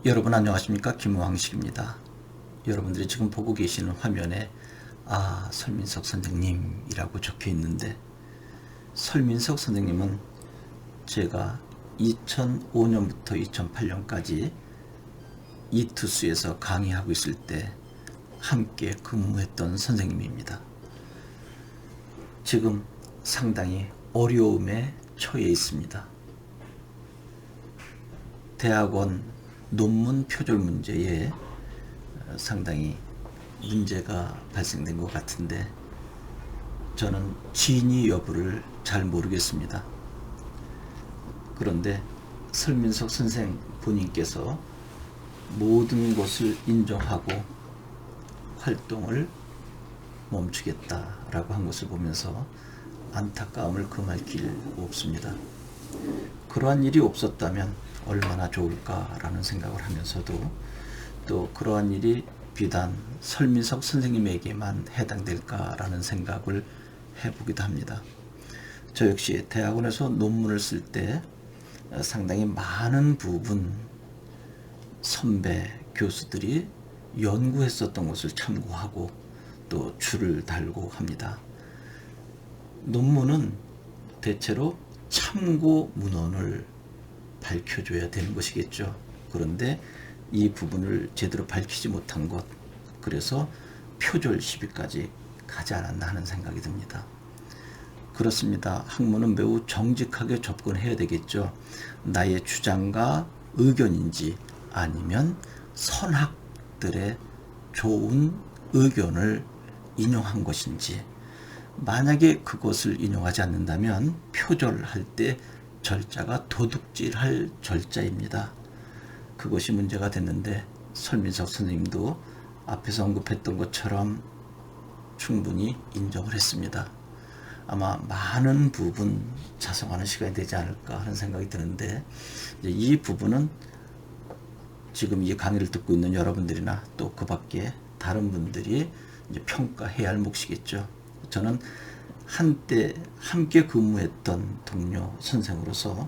여러분 안녕하십니까? 김왕식입니다. 여러분들이 지금 보고 계시는 화면에 설민석 선생님이라고 적혀 있는데, 설민석 선생님은 제가 2005년부터 2008년까지 이투스에서 강의하고 있을 때 함께 근무했던 선생님입니다. 지금 상당히 어려움에 처해 있습니다. 대학원 논문 표절 문제에 상당히 문제가 발생된 것 같은데, 저는 진위 여부를 잘 모르겠습니다. 그런데 설민석 선생 본인께서 모든 것을 인정하고 활동을 멈추겠다라고 한 것을 보면서 안타까움을 금할 길 없습니다. 그러한 일이 없었다면 얼마나 좋을까라는 생각을 하면서도, 또 그러한 일이 비단 설민석 선생님에게만 해당될까라는 생각을 해보기도 합니다. 저 역시 대학원에서 논문을 쓸 때 상당히 많은 부분 선배 교수들이 연구했었던 것을 참고하고 또 줄을 달고 합니다. 논문은 대체로 참고 문헌을 밝혀줘야 되는 것이겠죠. 그런데 이 부분을 제대로 밝히지 못한 것, 그래서 표절 시비까지 가지 않았나 하는 생각이 듭니다. 그렇습니다. 학문은 매우 정직하게 접근해야 되겠죠. 나의 주장과 의견인지 아니면 선학들의 좋은 의견을 인용한 것인지, 만약에 그것을 인용하지 않는다면 표절할 때 절자가 도둑질할 절자입니다. 그것이 문제가 됐는데, 설민석 선생님도 앞에서 언급했던 것처럼 충분히 인정을 했습니다. 아마 많은 부분 자성하는 시간이 되지 않을까 하는 생각이 드는데, 이 부분은 지금 이 강의를 듣고 있는 여러분들이나 또 그 밖에 다른 분들이 이제 평가해야 할 몫이겠죠. 저는 한때 함께 근무했던 동료 선생으로서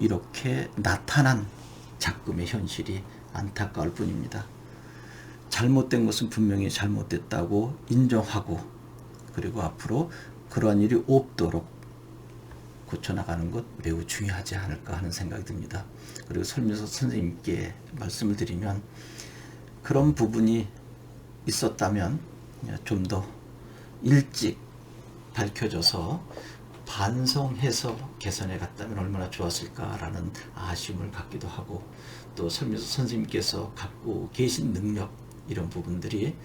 이렇게 나타난 작금의 현실이 안타까울 뿐입니다. 잘못된 것은 분명히 잘못됐다고 인정하고, 그리고 앞으로 그러한 일이 없도록 고쳐나가는 것 매우 중요하지 않을까 하는 생각이 듭니다. 그리고 설민석 선생님께 말씀을 드리면, 그런 부분이 있었다면 좀 더 일찍 밝혀져서 반성해서 개선해 갔다면 얼마나 좋았을까라는 아쉬움을 갖기도 하고, 또 설민석 선생님께서 갖고 계신 능력, 이런 부분들이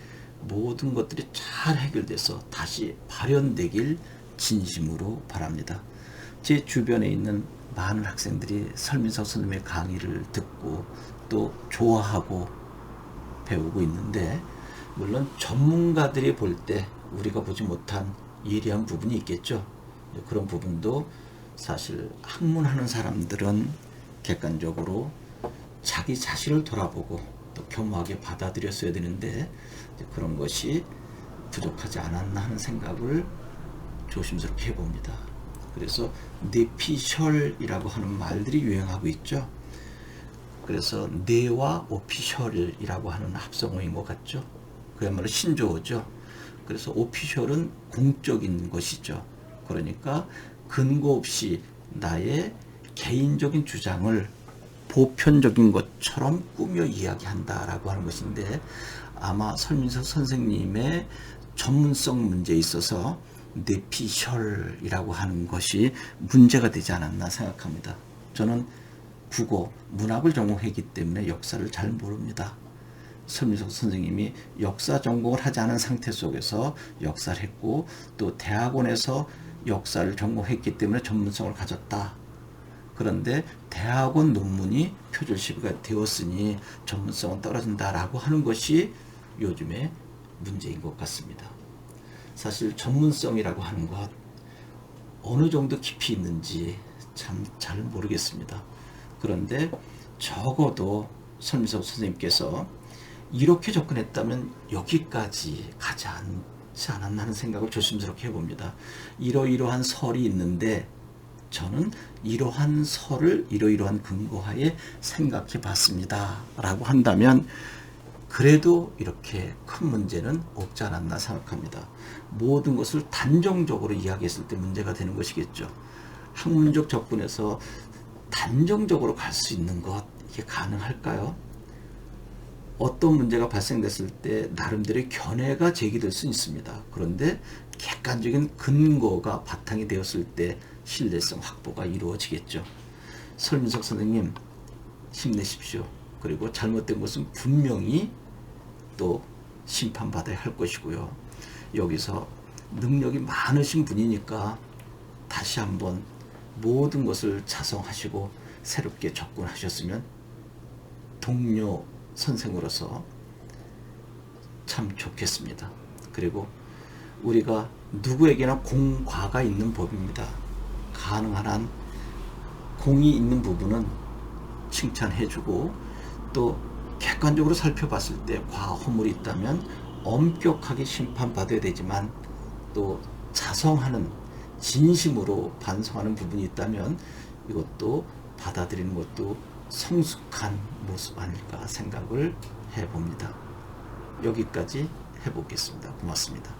모든 것들이 잘 해결돼서 다시 발현되길 진심으로 바랍니다. 제 주변에 있는 많은 학생들이 설민석 선생님의 강의를 듣고 또 좋아하고 배우고 있는데, 물론 전문가들이 볼 때 우리가 보지 못한 예리한 부분이 있겠죠. 그런 부분도 사실 학문하는 사람들은 객관적으로 자기 자신을 돌아보고 또 겸허하게 받아들였어야 되는데, 그런 것이 부족하지 않았나 하는 생각을 조심스럽게 해봅니다. 그래서 내피셜이라고 하는 말들이 유행하고 있죠. 그래서 내와 오피셜이라고 하는 합성어인 것 같죠. 그야말로 신조어죠. 그래서 오피셜은 공적인 것이죠. 그러니까 근거 없이 나의 개인적인 주장을 보편적인 것처럼 꾸며 이야기한다라고 하는 것인데, 아마 설민석 선생님의 전문성 문제에 있어서 내피셜이라고 하는 것이 문제가 되지 않았나 생각합니다. 저는 국어, 문학을 전공했기 때문에 역사를 잘 모릅니다. 설민석 선생님이 역사 전공을 하지 않은 상태 속에서 역사를 했고, 또 대학원에서 역사를 전공했기 때문에 전문성을 가졌다. 그런데 대학원 논문이 표절 시비가 되었으니 전문성은 떨어진다라고 하는 것이 요즘의 문제인 것 같습니다. 사실 전문성이라고 하는 것 어느 정도 깊이 있는지 참 잘 모르겠습니다. 그런데 적어도 설민석 선생님께서 이렇게 접근했다면 여기까지 가지 않지 않았나 하는 생각을 조심스럽게 해봅니다. 이러이러한 설이 있는데 저는 이러한 설을 이러이러한 근거하에 생각해 봤습니다 라고 한다면 그래도 이렇게 큰 문제는 없지 않았나 생각합니다. 모든 것을 단정적으로 이야기했을 때 문제가 되는 것이겠죠. 학문적 접근에서 단정적으로 갈 수 있는 것, 이게 가능할까요? 어떤 문제가 발생됐을 때 나름대로의 견해가 제기될 수 있습니다. 그런데 객관적인 근거가 바탕이 되었을 때 신뢰성 확보가 이루어지겠죠. 설민석 선생님 힘내십시오. 그리고 잘못된 것은 분명히 또 심판받아야 할 것이고요. 여기서 능력이 많으신 분이니까 다시 한번 모든 것을 자성하시고 새롭게 접근하셨으면 동료 선생으로서 참 좋겠습니다. 그리고 우리가 누구에게나 공과가 있는 법입니다. 가능한 한 공이 있는 부분은 칭찬해주고 또 객관적으로 살펴봤을 때 과학 허물이 있다면 엄격하게 심판받아야 되지만 또 자성하는 진심으로 반성하는 부분이 있다면 이것도 받아들이는 것도 성숙한 모습 아닐까 생각을 해봅니다. 여기까지 해보겠습니다. 고맙습니다.